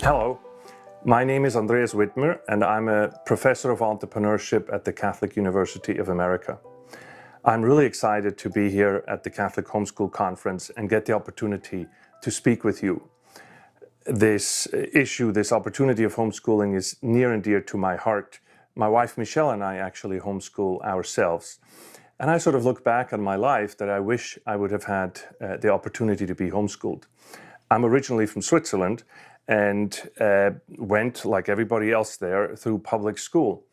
Hello, my name is Andreas Widmer and I'm a professor of entrepreneurship at the Catholic University of America. I'm really excited to be here at the Catholic Homeschool Conference and get the opportunity to speak with you. This opportunity of homeschooling is near and dear to my heart. My wife Michelle and I actually homeschool ourselves. And I sort of look back on my life that I wish I would have had the opportunity to be homeschooled. I'm originally from Switzerland and went, like everybody else there, through public school.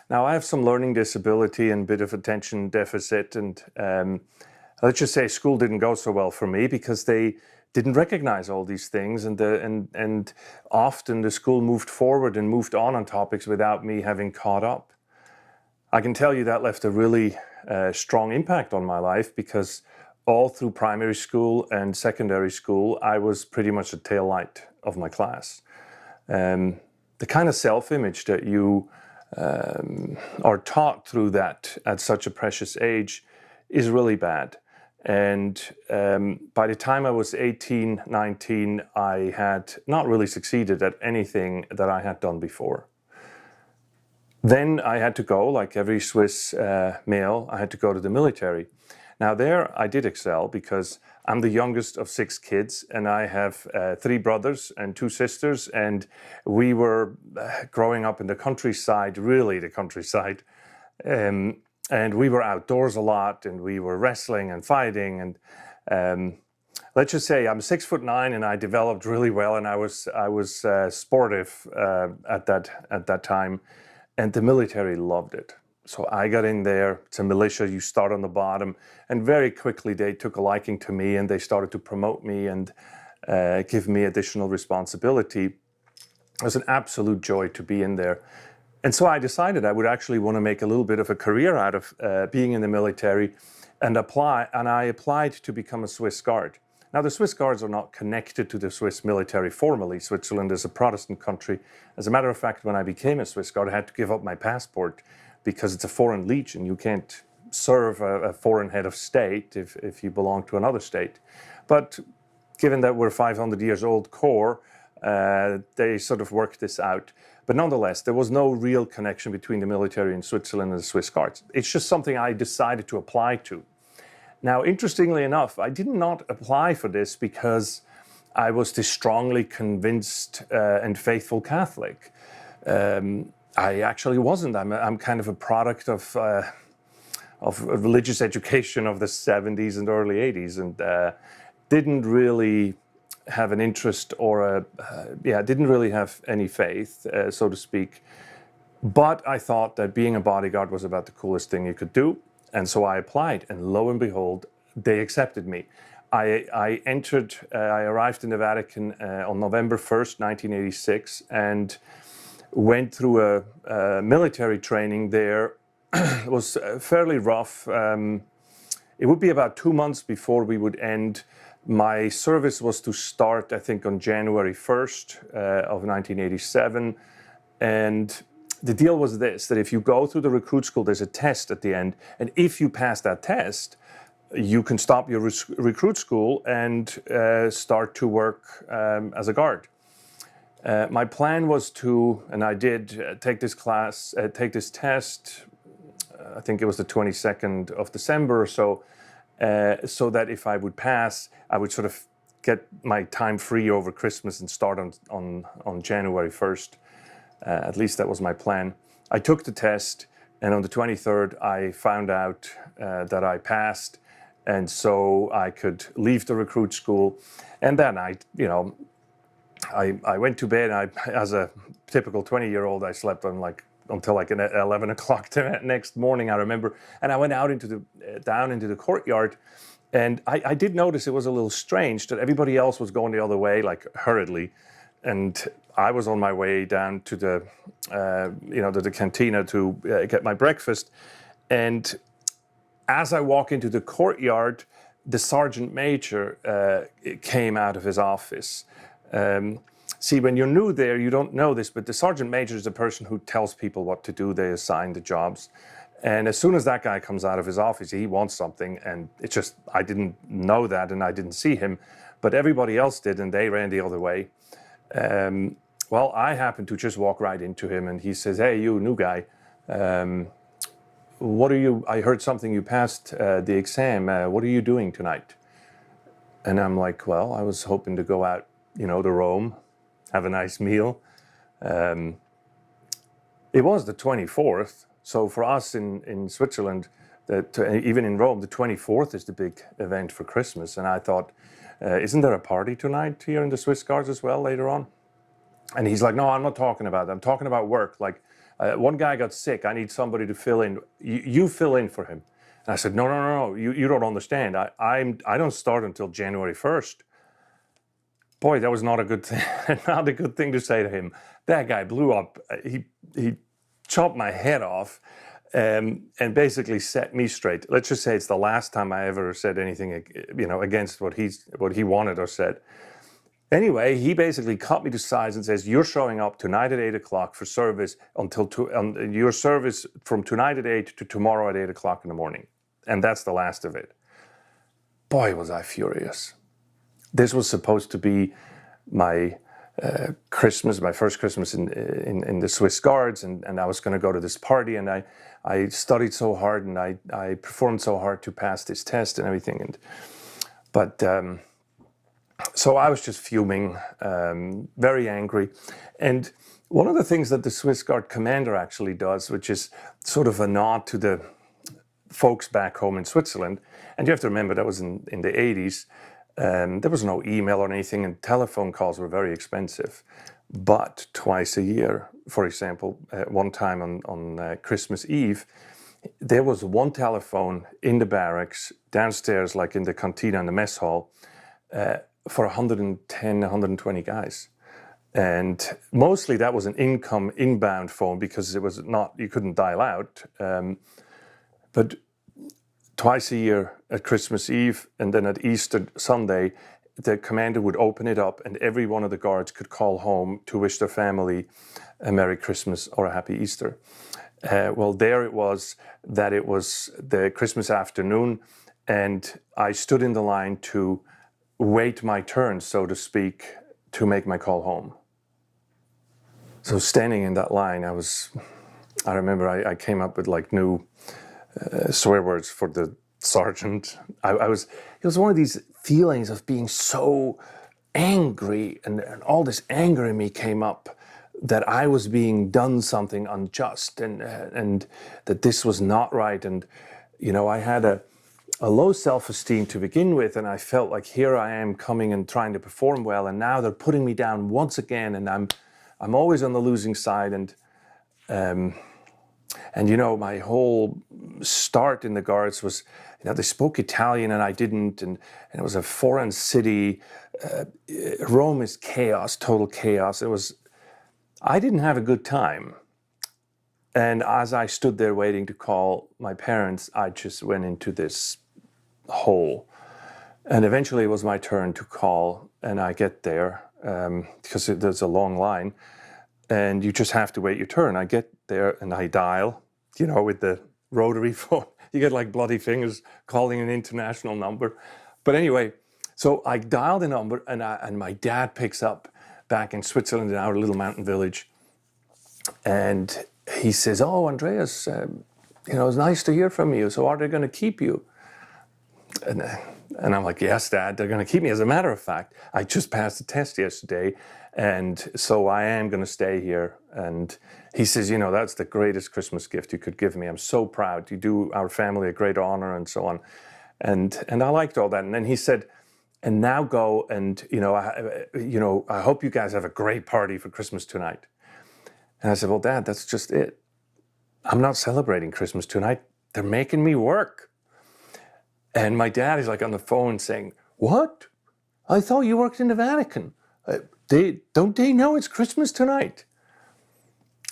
Now, I have some learning disability and a bit of attention deficit, and let's just say school didn't go so well for me because they didn't recognize all these things, and often the school moved forward and moved on topics without me having caught up. I can tell you that left a really strong impact on my life because all through primary school and secondary school, I was pretty much the tail light of my class. The kind of self-image that you are taught through that at such a precious age is really bad. And by the time I was 18, 19, I had not really succeeded at anything that I had done before. Then I had to go, like every Swiss male, I had to go to the military. Now there I did excel because I'm the youngest of 6 kids and I have 3 brothers and 2 sisters, and we were growing up in the countryside, really the countryside, and we were outdoors a lot and we were wrestling and fighting, and let's just say I'm 6'9" and I developed really well, and I was sportive at that time, and the military loved it. So I got in there. It's a militia, you start on the bottom, and very quickly they took a liking to me and they started to promote me and give me additional responsibility. It was an absolute joy to be in there. And so I decided I would actually want to make a little bit of a career out of being in the military and I applied to become a Swiss Guard. Now, the Swiss Guards are not connected to the Swiss military formally. Switzerland is a Protestant country. As a matter of fact, when I became a Swiss Guard, I had to give up my passport because it's a foreign legion. You can't serve a foreign head of state if you belong to another state. But given that we're 500 years old core, they sort of worked this out. But nonetheless, there was no real connection between the military in Switzerland and the Swiss Guards. It's just something I decided to apply to. Now, interestingly enough, I did not apply for this because I was this strongly convinced and faithful Catholic. I actually wasn't. I'm kind of a product of religious education of the 70s and early 80s, and didn't really have an interest or didn't really have any faith, so to speak. But I thought that being a bodyguard was about the coolest thing you could do. And so I applied, and lo and behold, they accepted me. I arrived in the Vatican on November 1st, 1986, and went through a military training there. It was fairly rough. It would be about 2 months before we would end. My service was to start, I think, on January 1st of 1987. And the deal was this, that if you go through the recruit school, there's a test at the end. And if you pass that test, you can stop your recruit school and start to work as a guard. My plan was to, and I did, take this test, I think it was the 22nd of December or so, so that if I would pass, I would sort of get my time free over Christmas and start on January 1st. At least that was my plan. I took the test, and on the 23rd, I found out that I passed, and so I could leave the recruit school. And then I went to bed. As a typical 20-year-old, I slept until like 11 o'clock the next morning, I remember. And I went out down into the courtyard, and I did notice it was a little strange that everybody else was going the other way, like hurriedly, and I was on my way down to the cantina to get my breakfast. And as I walk into the courtyard, the sergeant major came out of his office. See, when you're new there, you don't know this, but the sergeant major is the person who tells people what to do. They assign the jobs. And as soon as that guy comes out of his office, he wants something. And it's just, I didn't know that and I didn't see him, but everybody else did, and they ran the other way. Well, I happened to just walk right into him, and he says, "Hey, you new guy, what are you? I heard something you passed the exam. What are you doing tonight?" And I'm like, "Well, I was hoping to go out, to Rome, have a nice meal." It was the 24th, so for us in Switzerland, even in Rome, the 24th is the big event for Christmas. And I thought, isn't there a party tonight here in the Swiss Guards as well later on? And he's like, "No, I'm not talking about that. I'm talking about work. Like, one guy got sick. I need somebody to fill in. You fill in for him." And I said, "No, no, no, no. You don't understand. I don't start until January 1st. Boy, that was not a good thing. Not a good thing to say to him. That guy blew up. He chopped my head off, and basically set me straight. Let's just say it's the last time I ever said anything, against what he wanted or said. Anyway, he basically cut me to size and says, "You're showing up tonight at 8 o'clock for service your service from tonight at 8 to tomorrow at 8 o'clock in the morning. And that's the last of it." Boy, was I furious. This was supposed to be my Christmas, my first Christmas in the Swiss Guards, and I was going to go to this party, and I studied so hard, and I performed so hard to pass this test and everything. So I was just fuming, very angry. And one of the things that the Swiss Guard commander actually does, which is sort of a nod to the folks back home in Switzerland, and you have to remember that was in the 80s, there was no email or anything, and telephone calls were very expensive. But twice a year, for example, one time on Christmas Eve, there was one telephone in the barracks, downstairs, like in the cantina in the mess hall, for 110, 120 guys. And mostly that was an inbound phone because it was not, you couldn't dial out. But twice a year at Christmas Eve and then at Easter Sunday, the commander would open it up and every one of the guards could call home to wish their family a Merry Christmas or a Happy Easter. Well, there it was the Christmas afternoon, and I stood in the line to wait my turn, so to speak, to make my call home. So standing in that line, I remember I came up with like new swear words for the sergeant. It was one of these feelings of being so angry, and all this anger in me came up that I was being done something unjust, and that this was not right. And I had a low self-esteem to begin with, and I felt like here I am coming and trying to perform well, and now they're putting me down once again, and I'm always on the losing side. And my whole start in the Guards was, they spoke Italian and I didn't, and it was a foreign city. Rome is chaos, total chaos. I didn't have a good time. And as I stood there waiting to call my parents, I just went into this hole. And eventually it was my turn to call, and I get there, because there's a long line, and you just have to wait your turn. I get there and I dial, with the rotary phone. You get like bloody fingers calling an international number. But anyway, so I dial the number, and my dad picks up back in Switzerland in our little mountain village. And he says, "Oh, Andreas, it's nice to hear from you. So are they going to keep you?" And I'm like, "Yes, Dad, they're going to keep me. As a matter of fact, I just passed the test yesterday, and so I am going to stay here." And he says, "That's the greatest Christmas gift you could give me. I'm so proud. You do our family a great honor," and so on. And I liked all that. And then he said, "And now go and, I hope you guys have a great party for Christmas tonight." And I said, "Well, Dad, that's just it. I'm not celebrating Christmas tonight. They're making me work." And my dad is like on the phone saying, "What? I thought you worked in the Vatican. Don't they know it's Christmas tonight?"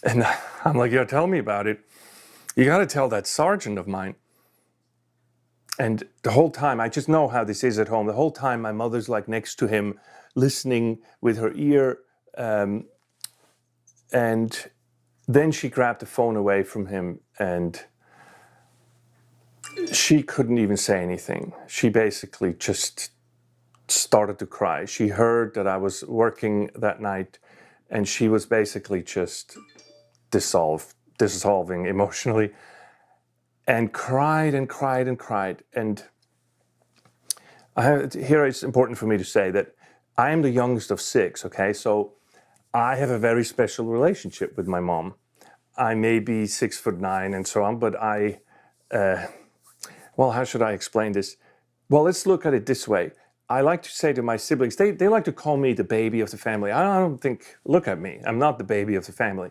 And I'm like, "Yeah, tell me about it. You got to tell that sergeant of mine." And the whole time, I just know how this is at home. The whole time, my mother's like next to him, listening with her ear. And then she grabbed the phone away from him, and she couldn't even say anything. She basically just started to cry. She heard that I was working that night and she was basically just dissolving emotionally, and cried and cried and cried. And here it's important for me to say that I am the youngest of 6, okay? So I have a very special relationship with my mom. I may be 6'9" and so on, but well, how should I explain this? Well, let's look at it this way. I like to say to my siblings, they like to call me the baby of the family. I don't think, look at me, I'm not the baby of the family.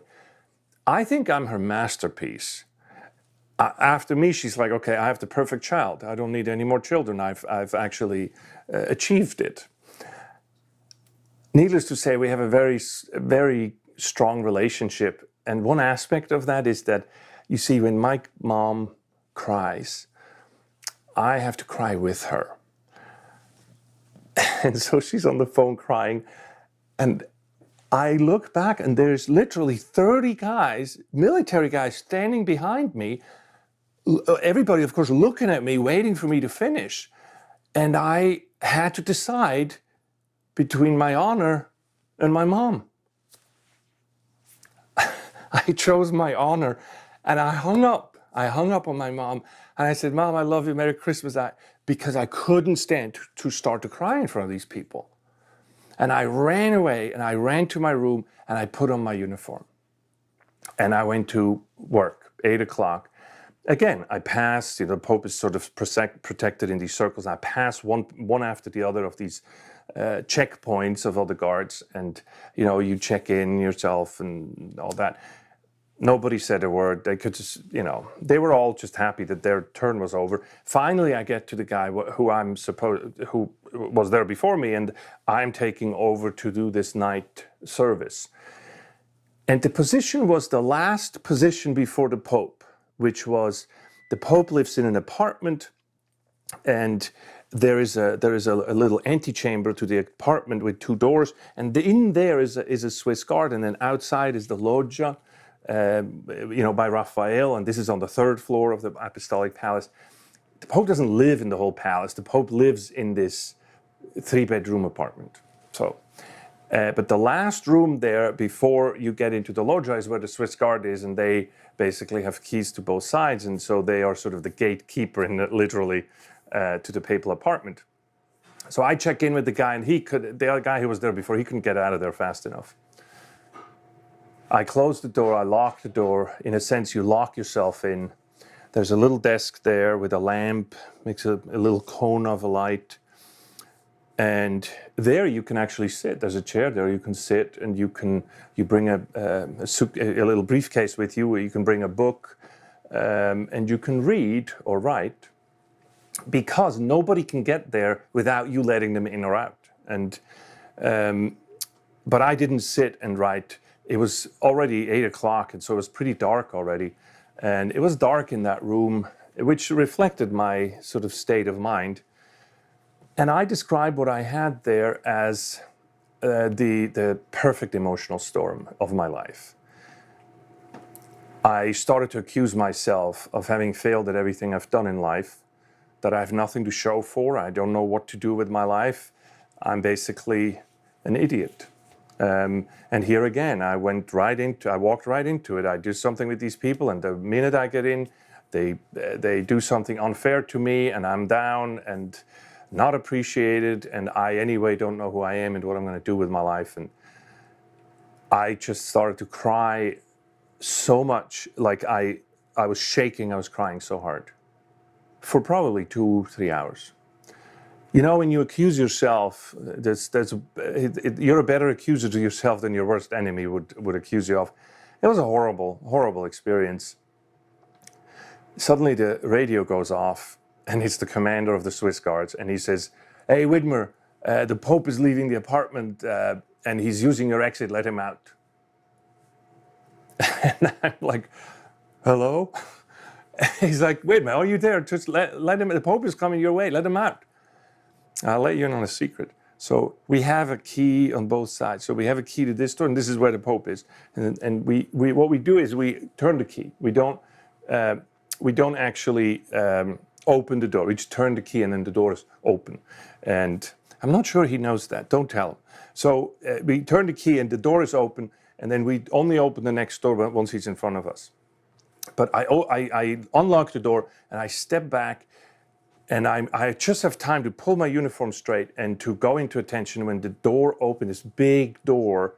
I think I'm her masterpiece. After me, she's like, okay, I have the perfect child. I don't need any more children. I've actually achieved it. Needless to say, we have a very, very strong relationship. And one aspect of that is that, you see, when my mom cries, I have to cry with her. And so she's on the phone crying, and I look back and there's literally 30 guys, military guys, standing behind me. Everybody, of course, looking at me, waiting for me to finish. And I had to decide between my honor and my mom. I chose my honor, and I hung up. I hung up on my mom, and I said, Mom, I love you, Merry Christmas, because I couldn't stand to start to cry in front of these people. And I ran away, and I ran to my room, and I put on my uniform. And I went to work, 8 o'clock. Again, I passed, the Pope is sort of protected in these circles. I passed one after the other of these checkpoints of all the guards, and you check in yourself and all that. Nobody said a word. They could just, they were all just happy that their turn was over. Finally, I get to the guy who was there before me, and I'm taking over to do this night service. And the position was the last position before the Pope, which was the Pope lives in an apartment, and there is a little antechamber to the apartment with 2 doors, and in there is a Swiss guard, and then outside is the loggia, by Raphael, and this is on the 3rd floor of the Apostolic Palace. The Pope doesn't live in the whole palace. The Pope lives in this 3-bedroom apartment. So, but the last room there before you get into the loggia is where the Swiss guard is, and they basically have keys to both sides, and so they are sort of the gatekeeper, literally, to the papal apartment. So I check in with the guy, and the other guy who was there before, he couldn't get out of there fast enough. I closed the door, I locked the door. In a sense, you lock yourself in. There's a little desk there with a lamp, makes a little cone of a light. And there you can actually sit. There's a chair there, you can sit, and you bring a little briefcase with you, where you can bring a book, and you can read or write, because nobody can get there without you letting them in or out. And but I didn't sit and write. It was already 8 o'clock, and so it was pretty dark already. And it was dark in that room, which reflected my sort of state of mind. And I described what I had there as the perfect emotional storm of my life. I started to accuse myself of having failed at everything I've done in life, that I have nothing to show for. I don't know what to do with my life. I'm basically an idiot. And here again, I walked right into it. I do something with these people, and the minute I get in, they do something unfair to me, and I'm down and not appreciated, and I anyway don't know who I am and what I'm going to do with my life. And I just started to cry so much, like I was shaking. I was crying so hard for probably 2-3 hours. When you accuse yourself, you're a better accuser to yourself than your worst enemy would accuse you of. It was a horrible, horrible experience. Suddenly the radio goes off, and it's the commander of the Swiss Guards, and he says, "Hey, Widmer, the Pope is leaving the apartment, and he's using your exit, let him out." And I'm like, "Hello?" He's like, "Widmer, are you there? Just let him, the Pope is coming your way, let him out." I'll let you in on a secret. So we have a key on both sides. So we have a key to this door, and this is where the Pope is. And we what we do is we turn the key. We don't actually open the door. We just turn the key, and then the door is open. And I'm not sure he knows that. Don't tell him. So we turn the key and the door is open, and then we only open the next door once he's in front of us. But I unlock the door and I step back, and I just have time to pull my uniform straight and to go into attention when the door opened, this big door,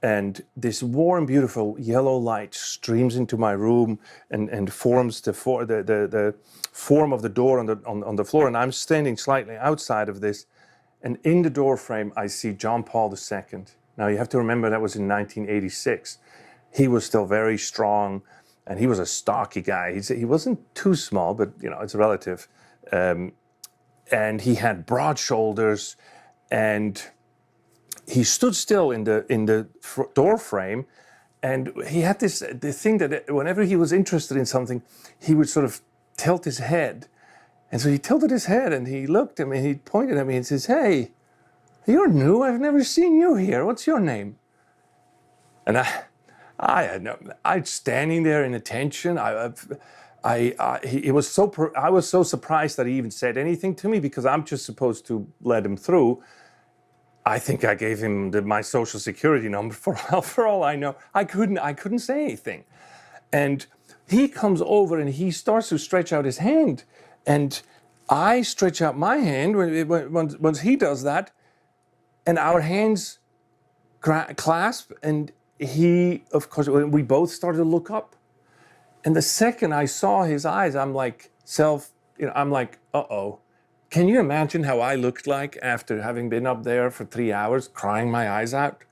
and this warm, beautiful yellow light streams into my room and forms the form of the door on the floor. And I'm standing slightly outside of this, and in the door frame I see John Paul II. Now you have to remember that was in 1986. He was still very strong, and he was a stocky guy. He wasn't too small, but it's relative. And he had broad shoulders, and he stood still in the door frame, and he had the thing that whenever he was interested in something, he would sort of tilt his head. And so he tilted his head, and he looked at me, he pointed at me and says, "Hey, you're new. I've never seen you here. What's your name?" And I standing there in attention. I was so surprised that he even said anything to me, because I'm just supposed to let him through. I think I gave him my social security number for all I know. I couldn't say anything. And he comes over and he starts to stretch out his hand, and I stretch out my hand once he does that, and our hands clasp, and he, of course, we both started to look up. And the second I saw his eyes, I'm like, uh-oh. Can you imagine how I looked like after having been up there for 3 hours, crying my eyes out?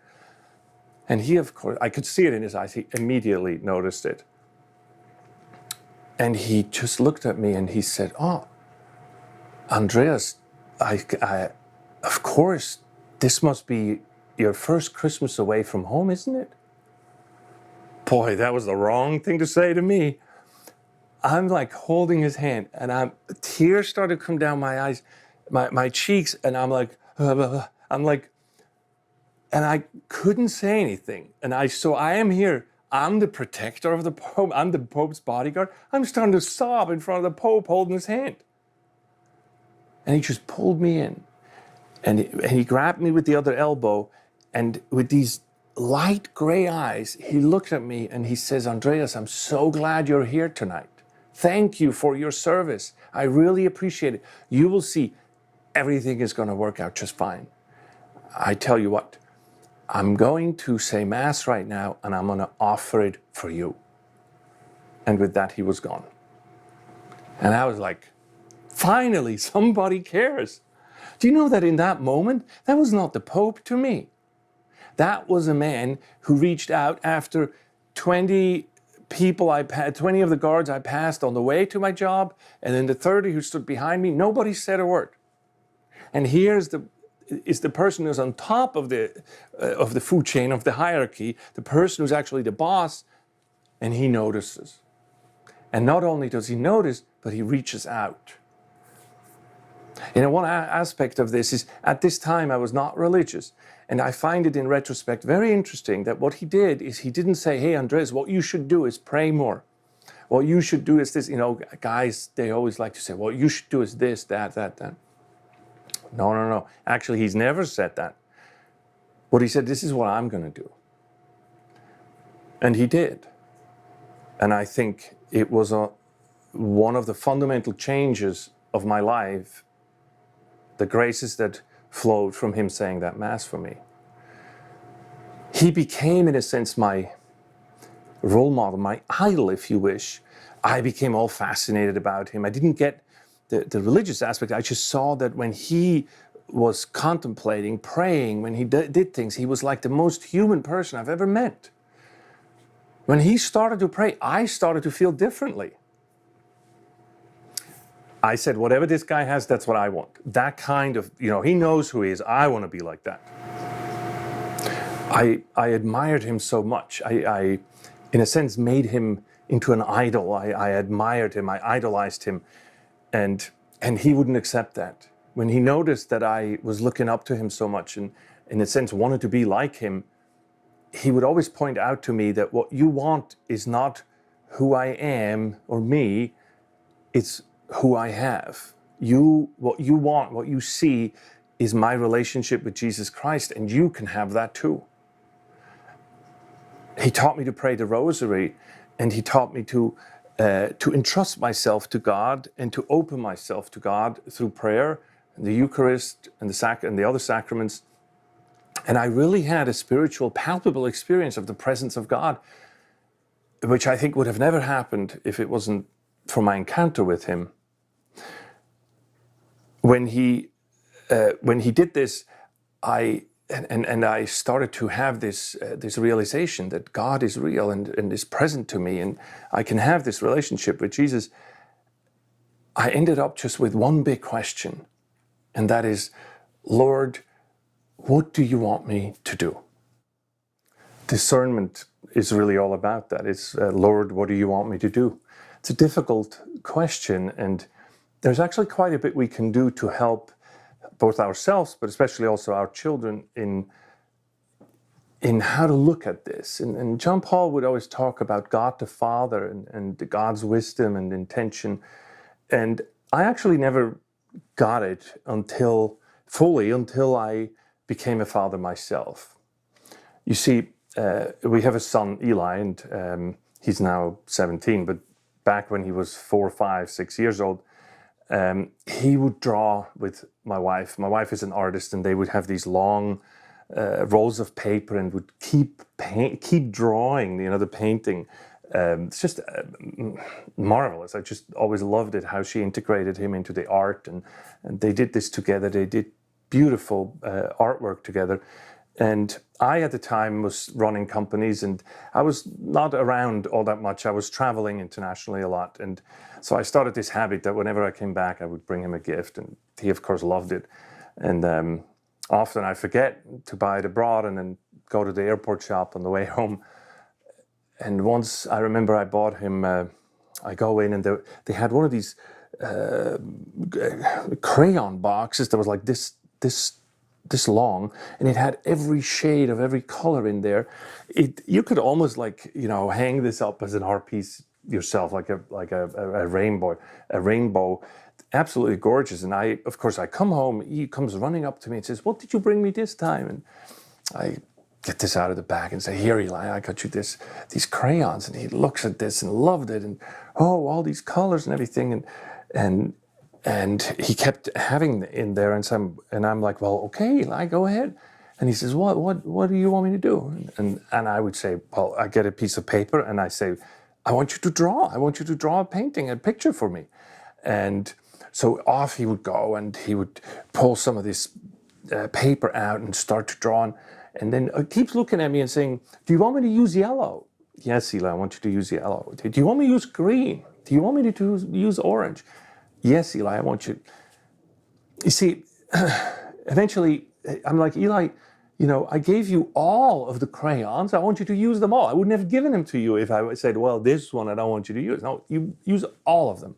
And he, of course, I could see it in his eyes. He immediately noticed it. And he just looked at me and he said, "Oh, Andreas, of course, this must be your first Christmas away from home, isn't it?" Boy, that was the wrong thing to say to me. I'm like holding his hand, and tears started to come down my eyes, my cheeks, and and I couldn't say anything. So I am here. I'm the protector of the Pope. I'm the Pope's bodyguard. I'm starting to sob in front of the Pope holding his hand. And he just pulled me in, and he grabbed me with the other elbow, and with these light gray eyes, he looked at me and he says, "Andreas, I'm so glad you're here tonight. Thank you for your service. I really appreciate it. You will see, everything is going to work out just fine. I tell you what, I'm going to say Mass right now, and I'm going to offer it for you." And with that, he was gone. And I was like, finally, somebody cares. Do you know that in that moment, that was not the Pope to me. That was a man who reached out after 20 of the guards I passed on the way to my job, and then the 30 who stood behind me. Nobody said a word. And here's the person who's on top of the food chain, of the hierarchy, the person who's actually the boss, and he notices. And not only does he notice, but he reaches out. One aspect of this is, at this time I was not religious, and I find it in retrospect very interesting that what he did is he didn't say, "Hey, Andreas, what you should do is pray more. What you should do is this." Guys, they always like to say, "What you should do is this, that." No. Actually, he's never said that. What he said, "This is what I'm going to do." And he did. And I think it was one of the fundamental changes of my life, the graces that flowed from him saying that Mass for me. He became, in a sense, my role model, my idol, if you wish. I became all fascinated about him. I didn't get the religious aspect. I just saw that when he was contemplating, praying, when he did things, he was like the most human person I've ever met. When he started to pray, I started to feel differently. I said, whatever this guy has, that's what I want. That kind of, he knows who he is. I want to be like that. I admired him so much. I, in a sense, made him into an idol. I admired him. I idolized him. And he wouldn't accept that. When he noticed that I was looking up to him so much and, in a sense, wanted to be like him, he would always point out to me that what you want is not who I am or me, it's who I have. What you want, what you see, is my relationship with Jesus Christ, and you can have that too. He taught me to pray the rosary, and he taught me to entrust myself to God and to open myself to God through prayer, and the Eucharist, and the other sacraments. And I really had a spiritual, palpable experience of the presence of God, which I think would have never happened if it wasn't for my encounter with him. When he did this, I started to have this realization that God is real and is present to me, and I can have this relationship with Jesus. I ended up just with one big question, and that is, Lord, what do you want me to do? Discernment is really all about that. It's, Lord, what do you want me to do? It's a difficult question, and there's actually quite a bit we can do to help both ourselves, but especially also our children in how to look at this. And John Paul would always talk about God the Father and God's wisdom and intention. And I actually never got it until I became a father myself. You see, we have a son, Eli, and he's now 17, but back when he was 4, 5, 6 years old, he would draw with my wife. My wife is an artist, and they would have these long rolls of paper and would keep drawing, the painting. It's just marvelous. I just always loved it, how she integrated him into the art, and they did this together. They did beautiful artwork together. And I, at the time, was running companies, and I was not around all that much. I was traveling internationally a lot. And so I started this habit that whenever I came back, I would bring him a gift. And he, of course, loved it. And often I forget to buy it abroad and then go to the airport shop on the way home. And once I remember I bought him, I go in, and they had one of these crayon boxes that was like this long, and it had every shade of every color in there. You could almost hang this up as an art piece yourself, like a rainbow, absolutely gorgeous. And I come home, he comes running up to me and says, "What did you bring me this time?" And I get this out of the bag and say, "Here, Eli, I got you these crayons." And he looks at this and loved it, and all these colors and everything, and he kept having in there, and I'm like, "Well, okay, Eli, go ahead." And he says, "What do you want me to do?" And I would say, "Well, I get a piece of paper and I say, I want you to draw. I want you to draw a painting, a picture for me." And so off he would go, and he would pull some of this paper out and start to draw. And then he keeps looking at me and saying, "Do you want me to use yellow?" "Yes, Eli, I want you to use yellow." "Do you want me to use green?" "Do you want me to use orange?" "Yes, Eli, I want you." You see, eventually I'm like, "Eli, I gave you all of the crayons. I want you to use them all. I wouldn't have given them to you if I said, well, this one I don't want you to use." No, you use all of them.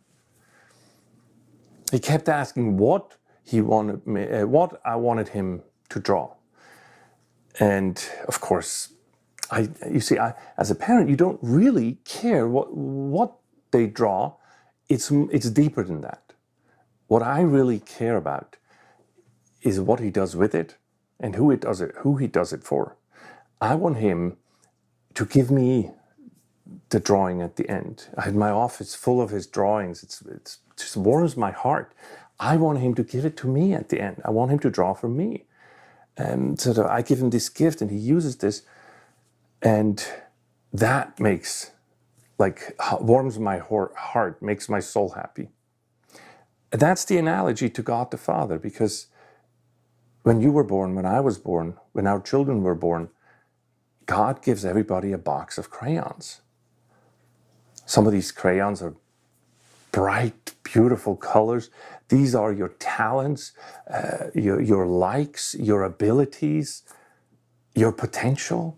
He kept asking what I wanted him to draw. And of course, as a parent, you don't really care what they draw. It's deeper than that. What I really care about is what he does with it and who he does it for. I want him to give me the drawing at the end. I had my office full of his drawings. It just warms my heart. I want him to give it to me at the end. I want him to draw for me. So that I give him this gift and he uses this, and that warms my heart, makes my soul happy. And that's the analogy to God the Father, because when you were born, when I was born, when our children were born, God gives everybody a box of crayons. Some of these crayons are bright, beautiful colors. These are your talents, your likes, your abilities, your potential.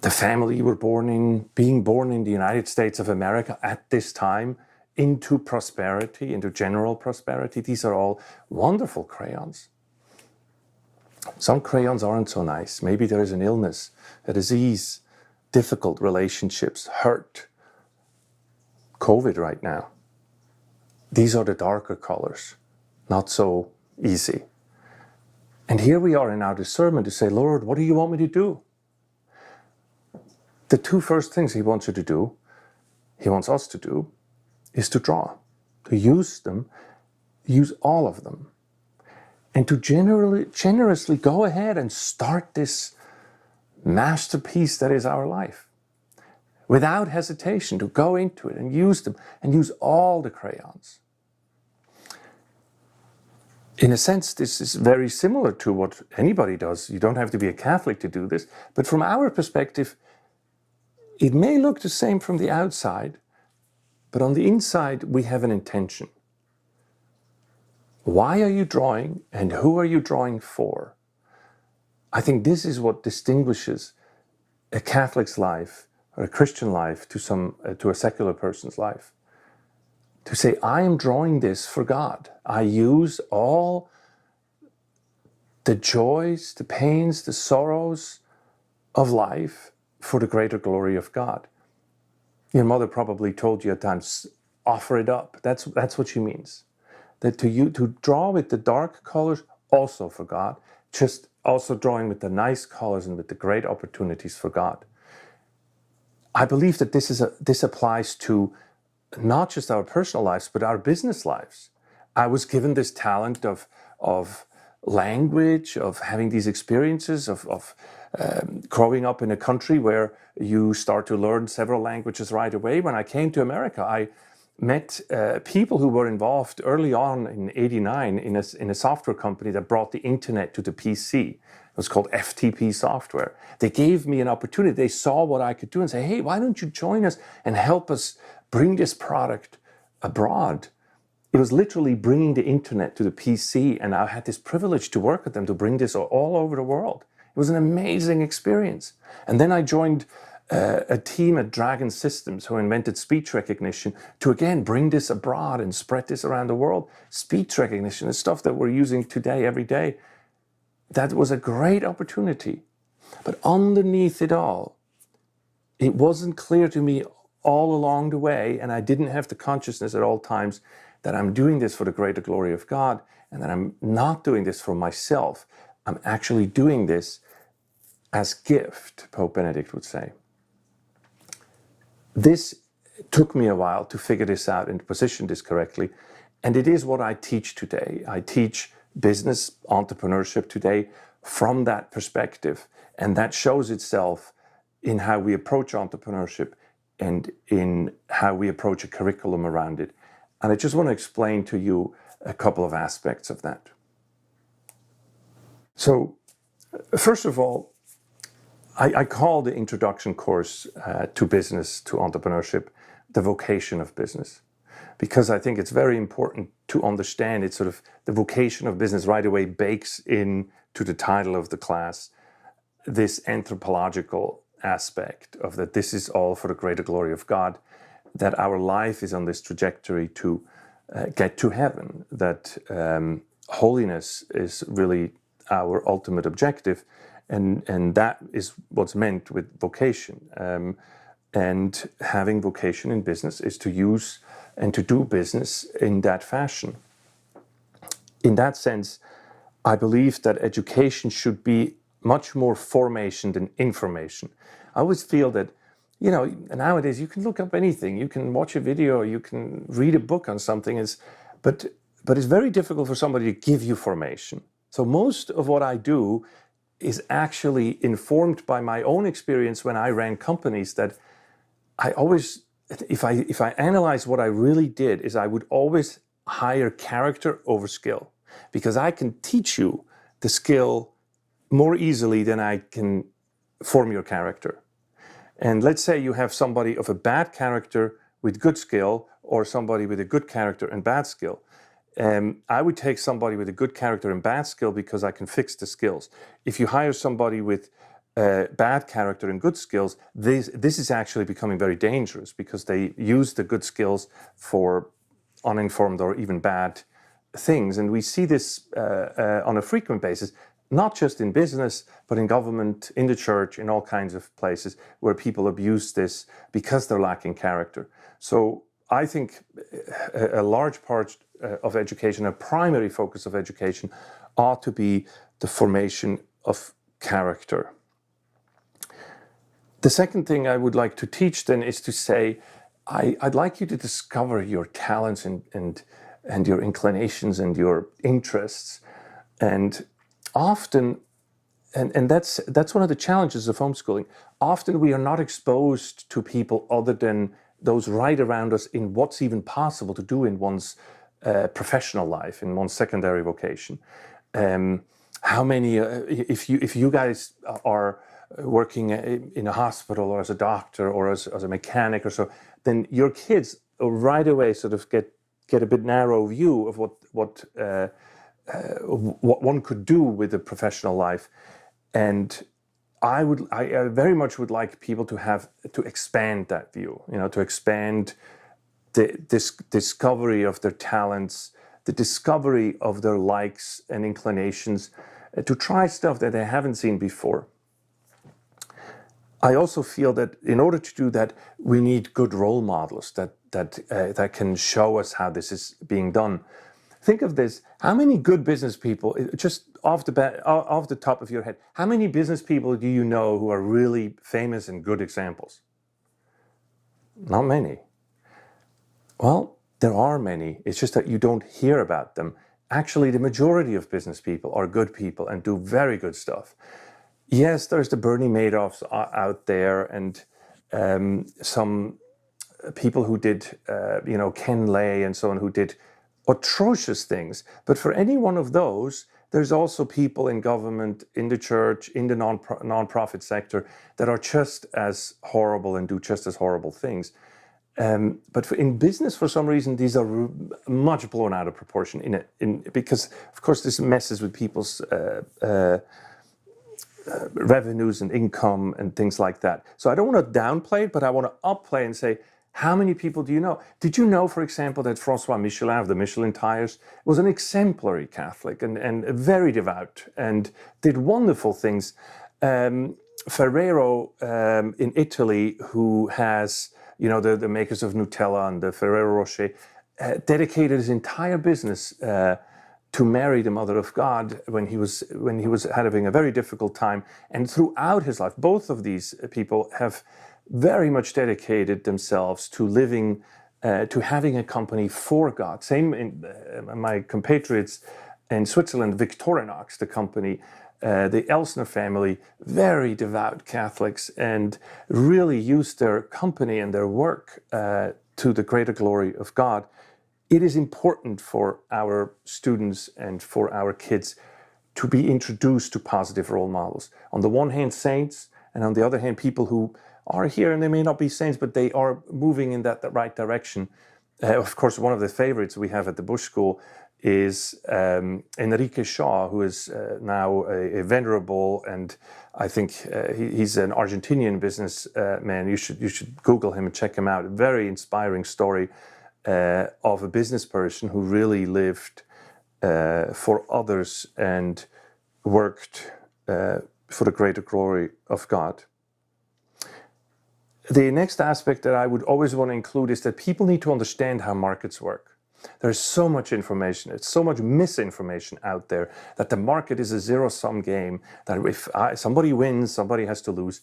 The family you were born in, being born in the United States of America at this time, into prosperity, into general prosperity. These are all wonderful crayons. Some crayons aren't so nice. Maybe there is an illness, a disease, difficult relationships, hurt, COVID right now. These are the darker colors, not so easy. And here we are in our discernment to say, Lord, what do you want me to do? The two first things he wants you to do, he wants us to do, is to draw, to use them, use all of them, and to generously go ahead and start this masterpiece that is our life. Without hesitation, to go into it and use them, and use all the crayons. In a sense, this is very similar to what anybody does. You don't have to be a Catholic to do this, but from our perspective, it may look the same from the outside, but on the inside, we have an intention. Why are you drawing, and who are you drawing for? I think this is what distinguishes a Catholic's life or a Christian life to a secular person's life. To say, I am drawing this for God. I use all the joys, the pains, the sorrows of life for the greater glory of God. Your mother probably told you at times, offer it up. That's what she means. That to draw with the dark colors also for God, just also drawing with the nice colors and with the great opportunities for God. I believe that this applies to not just our personal lives, but our business lives. I was given this talent of language, of having these experiences, of growing up in a country where you start to learn several languages right away. When I came to America, I met people who were involved early on in '89 in a software company that brought the internet to the PC. It was called FTP software. They gave me an opportunity. They saw what I could do and say, hey, why don't you join us and help us bring this product abroad? It was literally bringing the internet to the PC, and I had this privilege to work with them to bring this all over the world. It was an amazing experience. And then I joined a team at Dragon Systems who invented speech recognition to again bring this abroad and spread this around the world. Speech recognition is stuff that we're using today, every day. That was a great opportunity. But underneath it all, it wasn't clear to me all along the way, and I didn't have the consciousness at all times that I'm doing this for the greater glory of God, and that I'm not doing this for myself. I'm actually doing this as gift, Pope Benedict would say. This took me a while to figure this out and position this correctly, and it is what I teach today. I teach business, entrepreneurship today from that perspective, and that shows itself in how we approach entrepreneurship and in how we approach a curriculum around it. And I just want to explain to you a couple of aspects of that. So, first of all, I call the introduction course to business, to entrepreneurship, the vocation of business, because I think it's very important to understand it's sort of the vocation of business right away bakes into the title of the class this anthropological aspect of that this is all for the greater glory of God, that our life is on this trajectory to get to heaven, that holiness is really our ultimate objective, and that is what's meant with vocation. And having vocation in business is to use and to do business in that fashion. In that sense, I believe that education should be much more formation than information. I always feel that, nowadays you can look up anything, you can watch a video, you can read a book on something, but it's very difficult for somebody to give you formation. So most of what I do is actually informed by my own experience when I ran companies, that I always, if I analyze what I really did, is I would always hire character over skill, because I can teach you the skill more easily than I can form your character. And let's say you have somebody of a bad character with good skill, or somebody with a good character and bad skill. I would take somebody with a good character and bad skill because I can fix the skills. If you hire somebody with bad character and good skills, this is actually becoming very dangerous, because they use the good skills for uninformed or even bad things. And we see this on a frequent basis, not just in business, but in government, in the church, in all kinds of places where people abuse this because they're lacking character. So I think a large part of education, a primary focus of education, ought to be the formation of character. The second thing I would like to teach then is to say, I'd like you to discover your talents and your inclinations and your interests. And often, and that's one of the challenges of homeschooling, often we are not exposed to people other than those right around us in what's even possible to do in one's professional life, in one's secondary vocation. How many, if you guys are working in a hospital or as a doctor or as a mechanic or so, then your kids right away sort of get a bit narrow view of what one could do with a professional life. And I very much would like people to expand that view, to expand this discovery of their talents, the discovery of their likes and inclinations, to try stuff that they haven't seen before. I also feel that in order to do that, we need good role models that can show us how this is being done. Think of this: how many good business people, just off the top of your head, how many business people do you know who are really famous and good examples? Not many. Well, there are many. It's just that you don't hear about them. Actually, the majority of business people are good people and do very good stuff. Yes, there's the Bernie Madoffs out there, and some people who did, Ken Lay and so on, who did atrocious things. But for any one of those, there's also people in government, in the church, in the non-profit sector that are just as horrible and do just as horrible things. But in business, for some reason, these are much blown out of proportion because, of course, this messes with people's revenues and income and things like that. So I don't want to downplay it, but I want to upplay and say, how many people do you know? Did you know, for example, that François Michelin of the Michelin tires was an exemplary Catholic and very devout and did wonderful things? Ferrero in Italy, who has, the makers of Nutella and the Ferrero Rocher, dedicated his entire business to Mary, the Mother of God, when he was having a very difficult time. And throughout his life, both of these people have very much dedicated themselves to living, to having a company for God. Same in my compatriots in Switzerland, Victorinox, the company, the Elsner family, very devout Catholics, and really used their company and their work to the greater glory of God. It is important for our students and for our kids to be introduced to positive role models. On the one hand, saints, and on the other hand, people who are here and they may not be saints, but they are moving in that right direction. Of course, one of the favorites we have at the Busch School is Enrique Shaw, who is now a venerable, and I think he's an Argentinian businessman. You should Google him and check him out. A very inspiring story of a business person who really lived for others and worked for the greater glory of God. The next aspect that I would always want to include is that people need to understand how markets work. There's so much information, there's so much misinformation out there that the market is a zero-sum game, that if somebody wins, somebody has to lose.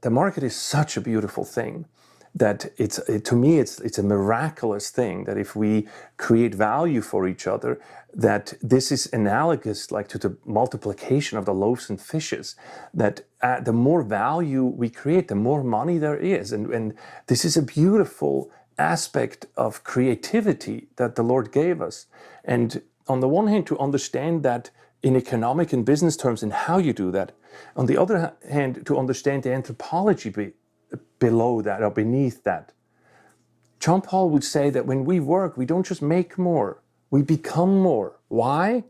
The market is such a beautiful thing that to me it's a miraculous thing that if we create value for each other, that this is analogous like to the multiplication of the loaves and fishes, that the more value we create, the more money there is. And this is a beautiful aspect of creativity that the Lord gave us. And on the one hand, to understand that in economic and business terms and how you do that. On the other hand, to understand the anthropology below that or beneath that. John Paul would say that when we work, we don't just make more, we become more. Why?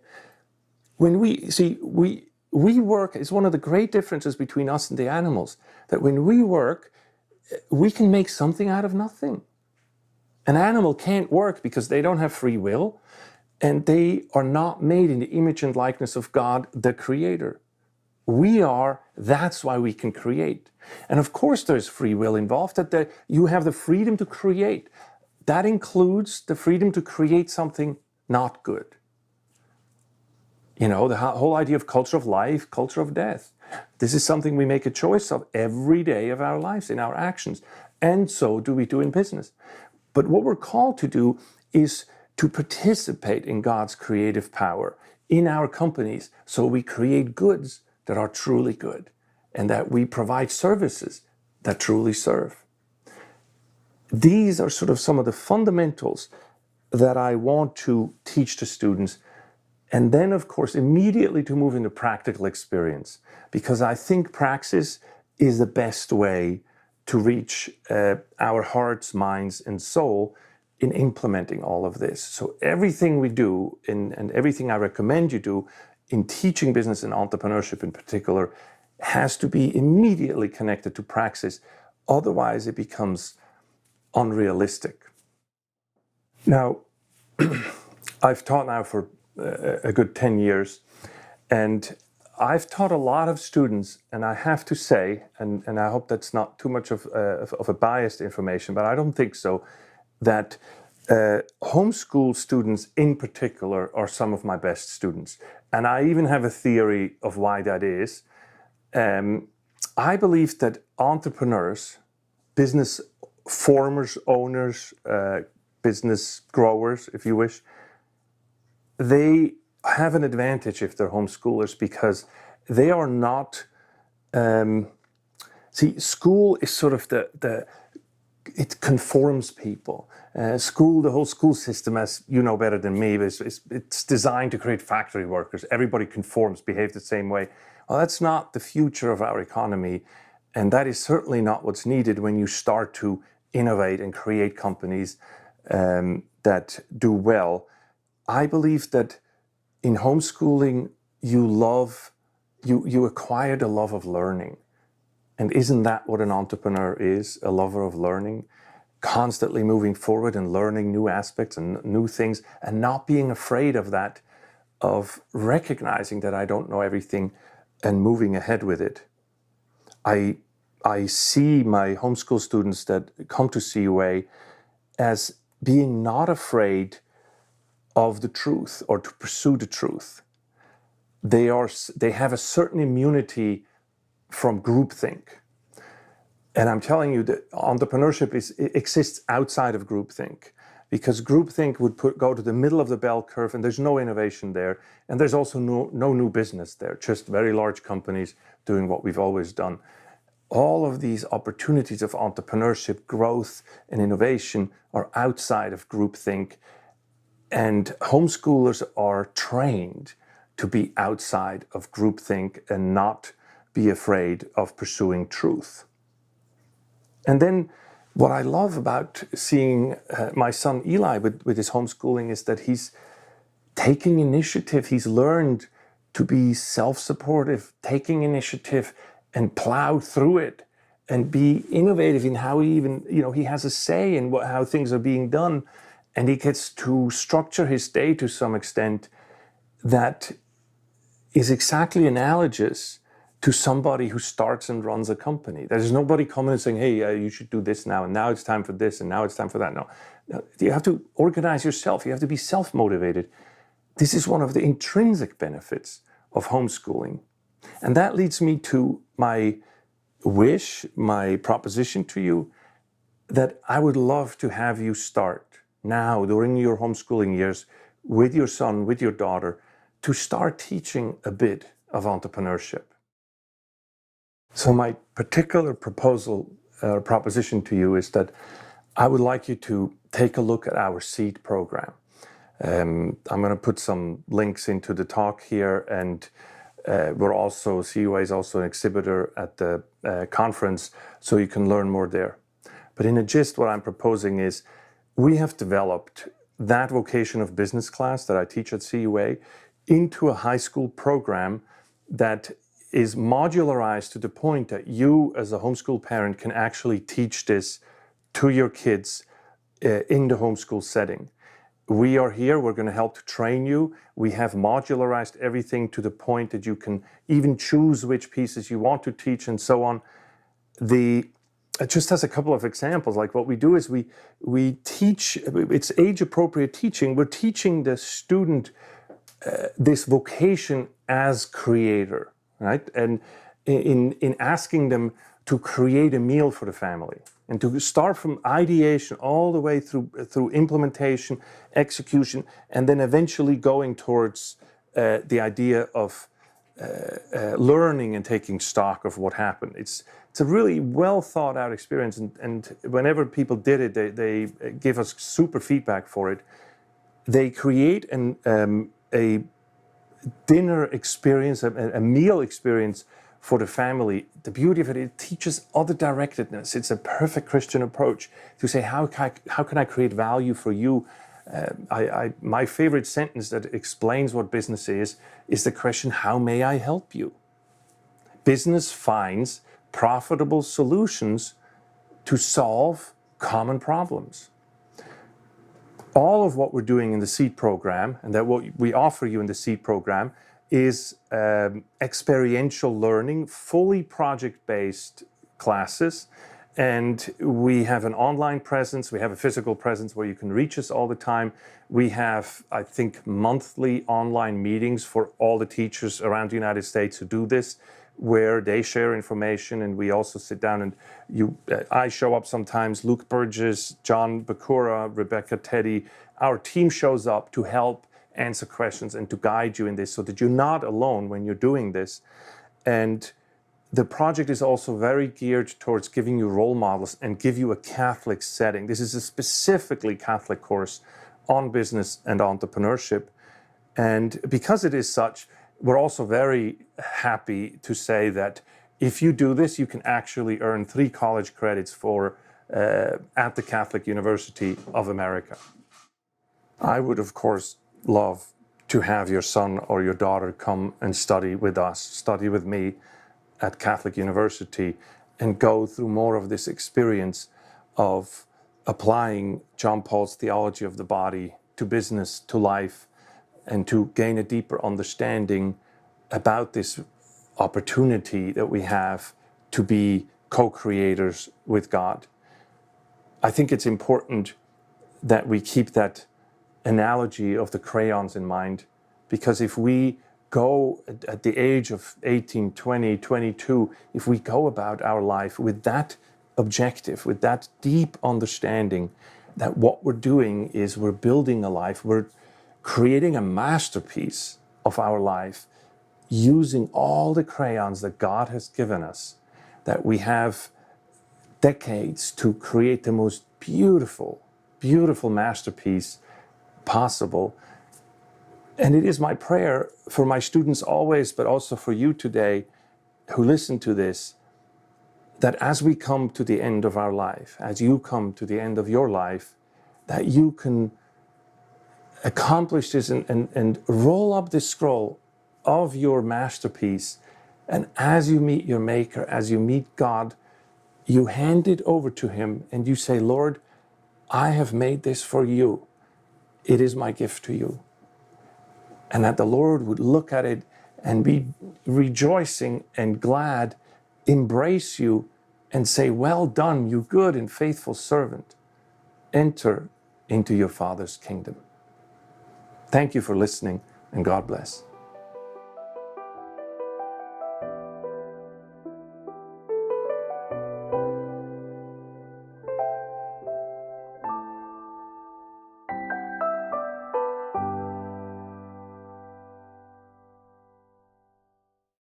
When we work, is one of the great differences between us and the animals, that when we work, we can make something out of nothing. An animal can't work because they don't have free will, and they are not made in the image and likeness of God, the Creator. We are, that's why we can create. And of course there's free will involved, that you have the freedom to create. that includes the freedom to create something not good. You know, the whole idea of culture of life, culture of death. This is something we make a choice of every day of our lives in our actions. And so do we do in business. But what we're called to do is to participate in God's creative power in our companies, so we create goods that are truly good and that we provide services that truly serve. These are sort of some of the fundamentals that I want to teach to students. And then, of course, immediately to move into practical experience, because I think praxis is the best way to reach our hearts, minds, and soul in implementing all of this. So everything we do and everything I recommend you do in teaching business and entrepreneurship in particular has to be immediately connected to praxis. Otherwise, it becomes unrealistic. Now, I've taught now for a good 10 years, and I've taught a lot of students, and I have to say, and I hope that's not too much of a biased information, but I don't think so, that homeschool students in particular are some of my best students. And I even have a theory of why that is. I believe that entrepreneurs, business formers, owners, business growers, if you wish, they have an advantage if they're homeschoolers because they are not, school is sort of it conforms people. The whole school system, as you know better than me, it's designed to create factory workers. Everybody conforms, behave the same way. Well, that's not the future of our economy. And that is certainly not what's needed when you start to innovate and create companies that do well. I believe that in homeschooling, you acquire the love of learning. And isn't that what an entrepreneur is? A lover of learning, constantly moving forward and learning new aspects and new things and not being afraid of that, of recognizing that I don't know everything and moving ahead with it. I see my homeschool students that come to CUA as being not afraid of the truth or to pursue the truth. They have a certain immunity from groupthink. And I'm telling you that entrepreneurship exists outside of groupthink, because groupthink would go to the middle of the bell curve and there's no innovation there. And there's also no new business there, just very large companies doing what we've always done. All of these opportunities of entrepreneurship, growth, and innovation are outside of groupthink. And homeschoolers are trained to be outside of groupthink and not be afraid of pursuing truth. And then what I love about seeing my son Eli with his homeschooling is that he's taking initiative. He's learned to be self-supportive, taking initiative and plow through it and be innovative in how he has a say in how things are being done. And he gets to structure his day to some extent that is exactly analogous to somebody who starts and runs a company. There's nobody coming and saying, hey, you should do this now, and now it's time for this, and now it's time for that. No, you have to organize yourself. You have to be self-motivated. This is one of the intrinsic benefits of homeschooling. And that leads me to my wish, my proposition to you, that I would love to have you start now during your homeschooling years with your son, with your daughter, to start teaching a bit of entrepreneurship. So my particular proposition to you is that I would like you to take a look at our SEED program. I'm going to put some links into the talk here, and CUA is also an exhibitor at the conference, so you can learn more there. But in a gist, what I'm proposing is we have developed that Vocation of Business class that I teach at CUA into a high school program that is modularized to the point that you as a homeschool parent can actually teach this to your kids in the homeschool setting. We are here, we're going to help to train you. We have modularized everything to the point that you can even choose which pieces you want to teach and so on. The just as a couple of examples, like what we do is we teach, it's age-appropriate teaching. We're teaching the student this vocation as creator, right? And in asking them to create a meal for the family and to start from ideation all the way through implementation, execution, and then eventually going towards the idea of learning and taking stock of what happened. It's a really well thought out experience, and whenever people did it, they give us super feedback for it. They create a dinner experience, a meal experience for the family. The beauty of it, it teaches other directedness. It's a perfect Christian approach to say, how can I create value for you? My favorite sentence that explains what business is the question, how may I help you? Business finds profitable solutions to solve common problems. All of what we're doing in the SEED program, and that what we offer you in the SEED program, is experiential learning, fully project-based classes. And we have an online presence, we have a physical presence where you can reach us all the time. We have, I think, monthly online meetings for all the teachers around the United States who do this, where they share information, and we also sit down and I show up sometimes, Luke Burgess, John Bakura, Rebecca Teddy. Our team shows up to help answer questions and to guide you in this so that you're not alone when you're doing this. And the project is also very geared towards giving you role models and give you a Catholic setting. This is a specifically Catholic course on business and entrepreneurship. And because it is such, we're also very happy to say that if you do this, you can actually earn 3 college credits at the Catholic University of America. I would, of course, love to have your son or your daughter come and study with us, study with me at Catholic University, and go through more of this experience of applying John Paul's theology of the body to business, to life, and to gain a deeper understanding about this opportunity that we have to be co-creators with God. I think it's important that we keep that analogy of the crayons in mind, because if we go at the age of 18, 20, 22, if we go about our life with that objective, with that deep understanding that what we're doing is we're building a life, we're creating a masterpiece of our life using all the crayons that God has given us, that we have decades to create the most beautiful, beautiful masterpiece possible. And it is my prayer for my students always, but also for you today who listen to this, that as we come to the end of our life, as you come to the end of your life, that you can accomplish this and roll up this scroll of your masterpiece. And as you meet your Maker, as you meet God, you hand it over to Him and you say, Lord, I have made this for you. It is my gift to you. And that the Lord would look at it and be rejoicing and glad, embrace you and say, well done, you good and faithful servant. Enter into your Father's kingdom. Thank you for listening, and God bless.